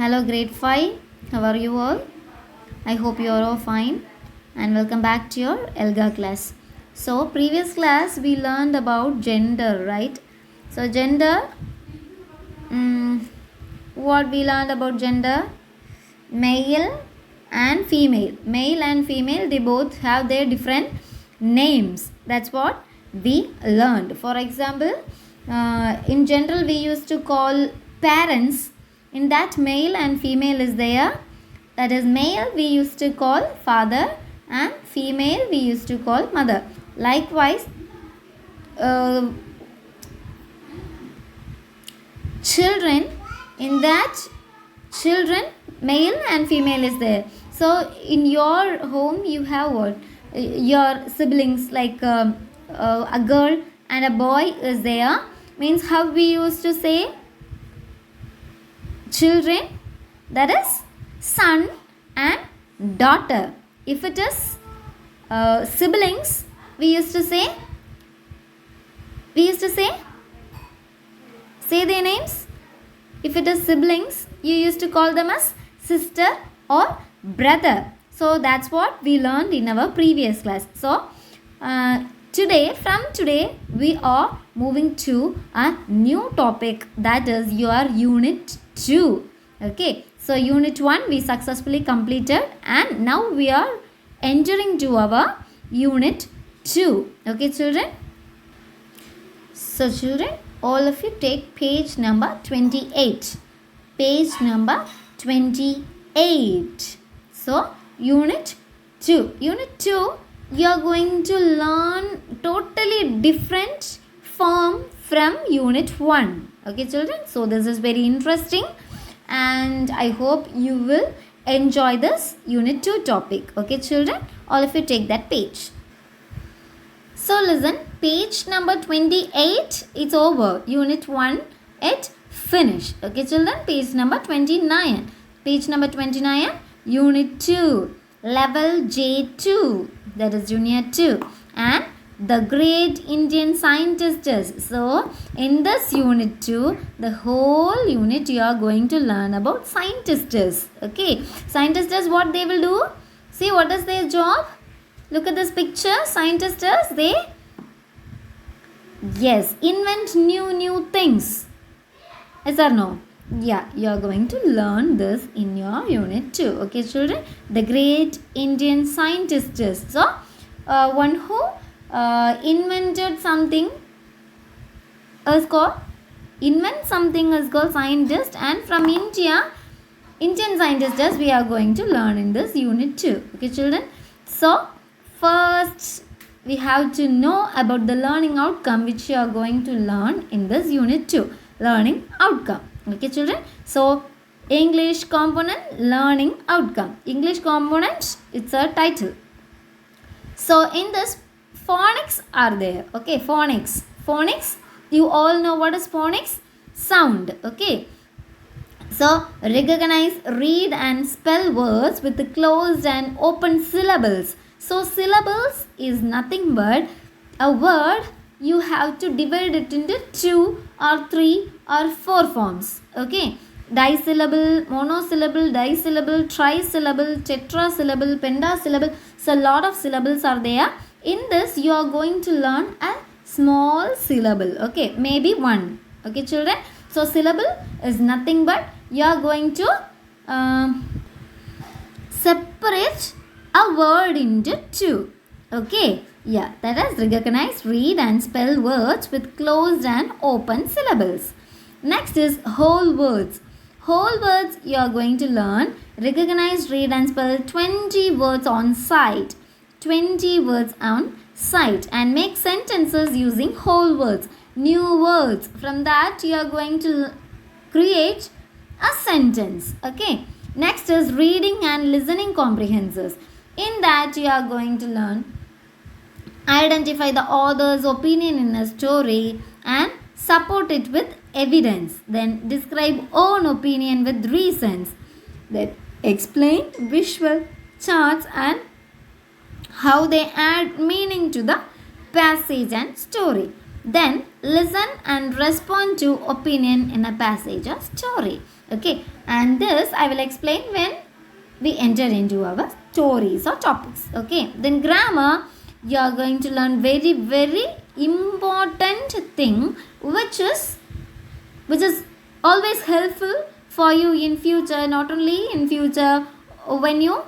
Hello, grade 5. How are you all? I hope you are all fine and welcome back to your ELGA class. So, previous class we learned about gender, right? So, gender, what we learned about gender? Male and female. Male and female, they both have their different names. That's what we learned. For example, in general, we used to call parents. In that, male and female is there. That is, male we used to call father and female we used to call mother. Likewise, children, in that children, male and female is there. So in your home you have what? Your siblings, like a girl and a boy is there. Means how we used to say children, that is son and daughter. If it is siblings, we used to say say their names. If it is siblings, you used to call them as sister or brother. So that's what we learned in our previous class. So from today we are moving to a new topic, that is your unit 2. Okay, so unit 1 we successfully completed and now we are entering to our unit 2. Okay, children. So children, all of you take page number 28. Page number 28. So unit 2. Unit 2, you are going to learn totally different form from unit 1. Okay, children. So this is very interesting and I hope you will enjoy this unit 2 topic. Okay, children. All of you take that page. So listen, page number 28, it's over. Unit 1, it finished. Okay, children. Page number 29. Page number 29, unit 2, level J2, that is junior 2. And the great Indian scientists. So in this unit 2, the whole unit you are going to learn about scientists. Okay, scientists, what they will do? See, what is their job? Look at this picture. Scientists, they invent new things. Yes or no? Yeah, you are going to learn this in your unit 2. Okay, children. The great Indian scientists. So one who invented something is called scientist, and from Indian scientists we are going to learn in this unit 2. Okay, children. So first we have to know about the learning outcome which you are going to learn in this unit 2. Learning outcome. Okay, children. So English component, learning outcome. English component, it's a title. So in this, phonics are there. Okay, phonics. Phonics, you all know what is phonics? Sound. Okay. So recognize, read and spell words with the closed and open syllables. So syllables is nothing but a word you have to divide it into 2 or 3 or 4 forms. Okay. Disyllable, monosyllable, disyllable, trisyllable, tetrasyllable, pentasyllable. So a lot of syllables are there. In this you are going to learn a small syllable. Okay, maybe 1. Okay, children. So syllable is nothing but you are going to separate a word into 2. Okay, yeah, that is recognize, read and spell words with closed and open syllables. Next is whole words. Whole words you are going to learn. Recognize, read and spell 20 words on sight. 20 words on sight and make sentences using whole words. New words. From that you are going to create a sentence. Okay. Next is reading and listening comprehensions. In that you are going to learn identify the author's opinion in a story and support it with evidence. Then describe own opinion with reasons. Then explain visual charts and how they add meaning to the passage and story. Then listen and respond to opinion in a passage or story. Okay, and this I will explain when we enter into our stories or topics. Okay, then grammar, you are going to learn very important thing which is always helpful for you in future, not only in future when you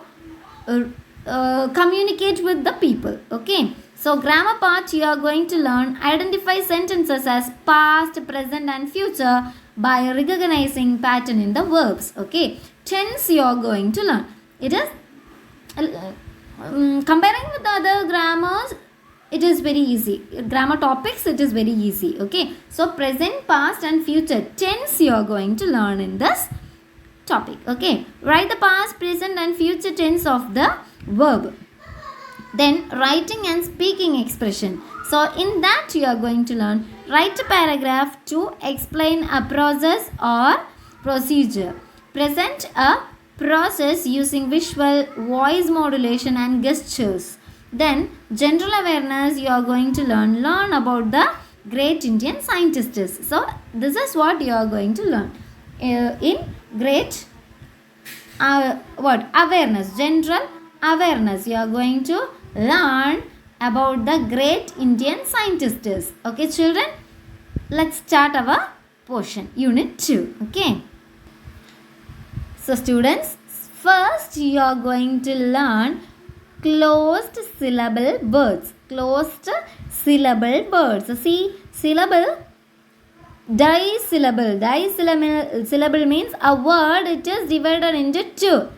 communicate with the people. Okay, so grammar part, you are going to learn identify sentences as past, present and future by recognizing pattern in the verbs. Okay, tense you are going to learn. It is comparing with the other grammars, it is very easy. Grammar topics, it is very easy. Okay, so present, past and future tense you are going to learn in this topic. Okay, write the past, present and future tense of the verb. Then writing and speaking expression. So in that you are going to learn write a paragraph to explain a process or procedure. Present a process using visual, voice modulation and gestures. Then general awareness, you are going to learn about the great Indian scientists. So this is what you are going to learn in great awareness, general awareness. You are going to learn about the great Indian scientists. Okay children, let's start our portion, unit 2. Okay, so students, first you are going to learn closed syllable words. Closed syllable words. See, syllable, dissyllable. Dissyllable means a word it is divided into two,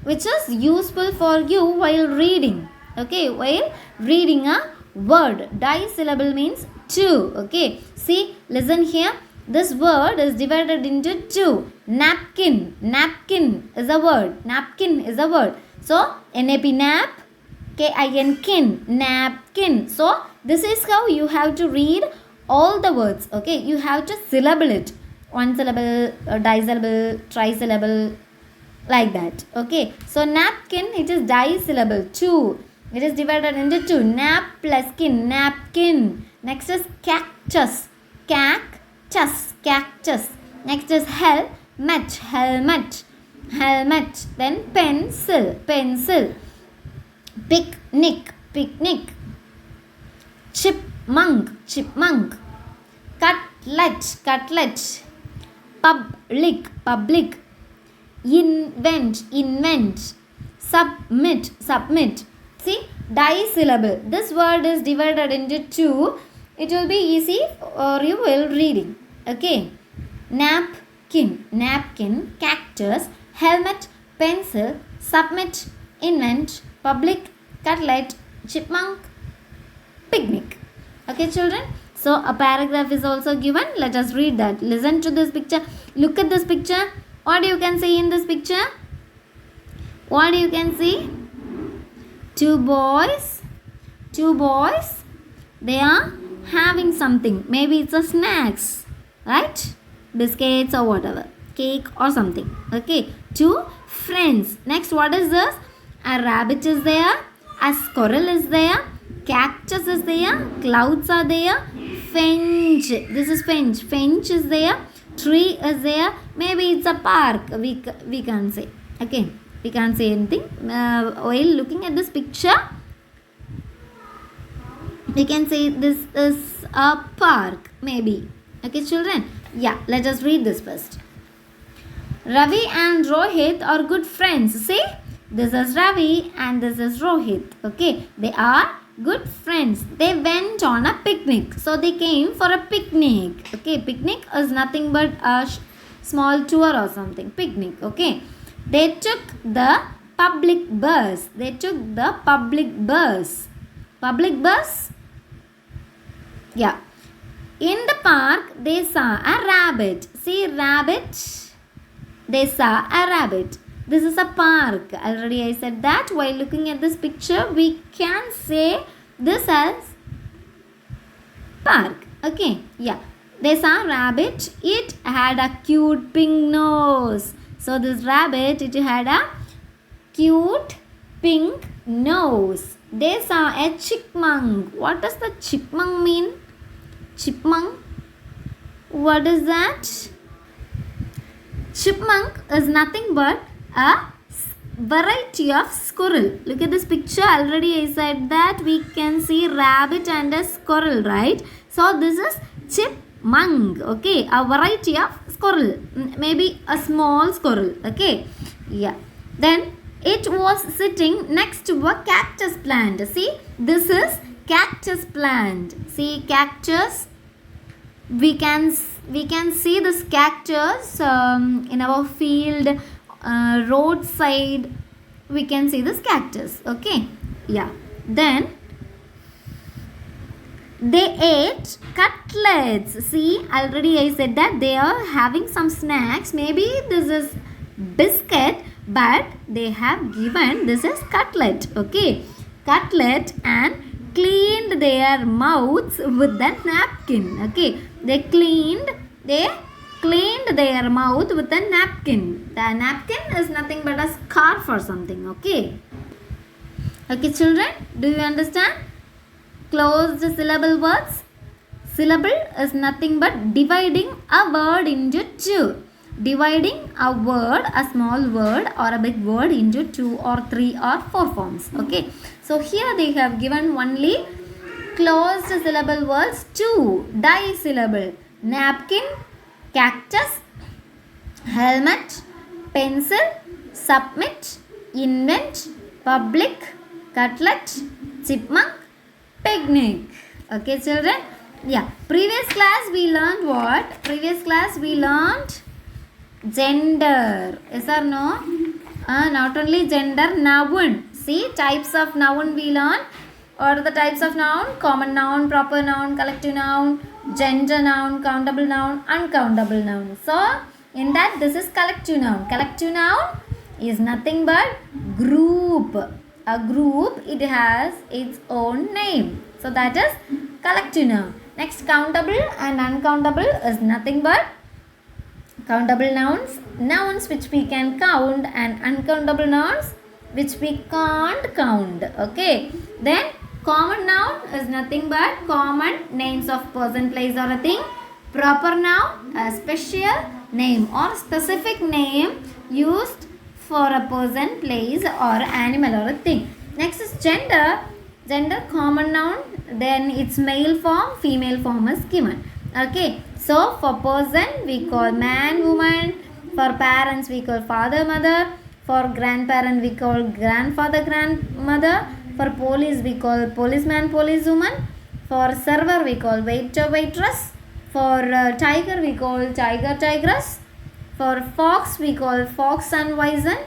which is useful for you while reading. Okay, while reading a word. Dissyllable means two. Okay, see, listen here. This word is divided into two. Napkin. Napkin is a word. Napkin is a word. So, N-A-P, nap. K-I-N, kin. Napkin. So, this is how you have to read all the words. Okay, you have to syllable it. One syllable, dissyllable, trisyllable, like that. Okay, so napkin, it is dissyllable. Two. It is divided into two. Nap plus kin. Napkin. Next is cactus. Cactus. Cactus. Next is helmet. Helmet. Helmet. Then pencil. Pencil. Picnic. Picnic. Chipmunk. Chipmunk. Cutlet. Cutlet. Public. Public. Invent. Invent. Submit. Submit. See, dissyllable. This word is divided into two. It will be easy for you while reading. Okay. Napkin. Napkin. Cactus. Helmet. Pencil. Submit. Invent. Public. Cutlet. Chipmunk. Picnic. Okay children. So a paragraph is also given. Let us read that. Listen to this picture. Look at this picture. What you can see in this picture? What you can see? Two boys. They are having something. Maybe it's a snacks. Right? Biscuits or whatever. Cake or something. Okay. Two friends. Next, what is this? A rabbit is there. A squirrel is there. Cactus is there. Clouds are there. Finch. This is finch. Finch is there. Tree is there. Maybe it's a park. We can't say. Okay. We can't say anything. While looking at this picture, we can say this is a park. Maybe. Okay children. Yeah. Let us read this first. Ravi and Rohit are good friends. See? This is Ravi and this is Rohit. Okay. They are good friends. They went on a picnic. So they came for a picnic. Okay. Picnic is nothing but a small tour or something. Picnic. Okay. They took the public bus. They took the public bus. Public bus? Yeah. In the park, they saw a rabbit. See, rabbit? They saw a rabbit. This is a park. Already I said that. While looking at this picture, we can say this as park. Okay. Yeah. They saw a rabbit. It had a cute pink nose. So this rabbit, it had a cute pink nose. They saw a chipmunk. What does the chipmunk mean? Chipmunk? What is that? Chipmunk is nothing but a variety of squirrel. Look at this picture. Already I said that we can see rabbit and a squirrel, right? So this is chipmunk. Okay, a variety of squirrel. Maybe a small squirrel. Okay, yeah. Then it was sitting next to a cactus plant. See, this is cactus plant. See, cactus. We can see this cactus in our field, roadside. We can see this cactus. Okay, yeah. Then they ate cutlets. See, already I said that they are having some snacks. Maybe this is biscuit, but they have given this is cutlet. Okay, cutlet, and cleaned their mouths with the napkin. Okay, they cleaned their mouth with a napkin. The napkin is nothing but a scarf or something. Okay, children, do you understand? Closed syllable words. Syllable is nothing but dividing a word into two. Dividing a word, a small word or a big word, into 2 or 3 or 4 forms. Okay, so here they have given only closed syllable words, 2 dissyllable: napkin, cactus, helmet, pencil, submit, invent, public, cutlet, chipmunk, picnic. Okay, children, yeah. Previous class we learned what? Previous class we learned gender. Yes or no? Not only gender, noun. See, types of noun we learn. What are the types of noun? Common noun, proper noun, collective noun, gender noun, countable noun, uncountable noun. So, in that this is collective noun. Collective noun is nothing but group. A group, it has its own name. So, that is collective noun. Next, countable and uncountable is nothing but countable nouns, nouns which we can count, and uncountable nouns which we can't count. Okay, then common noun is nothing but common names of person, place or a thing. Proper noun, a special name or specific name used for a person, place or animal or a thing. Next is gender. Gender, common noun, then its male form, female form is given. Okay, so for person we call man, woman. For parents we call father, mother. For grandparent we call grandfather, grandmother. For police we call policeman, policewoman. For server we call waiter, waitress. For tiger we call tiger, tigress. For fox we call fox and vixen.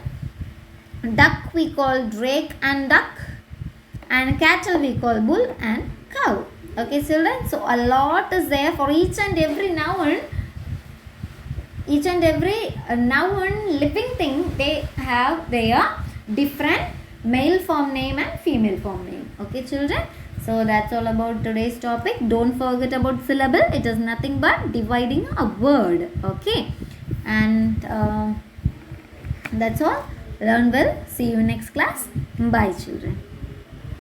Duck we call drake and duck. And cattle we call bull and cow. Okay, children, so a lot is there for each and every noun. Each and every noun, living thing, they have their different male form name and female form name. Okay, children, so that's all about today's topic. Don't forget about syllable. It is nothing but dividing a word. Okay, and that's all. Learn well. See you next class. Bye, children.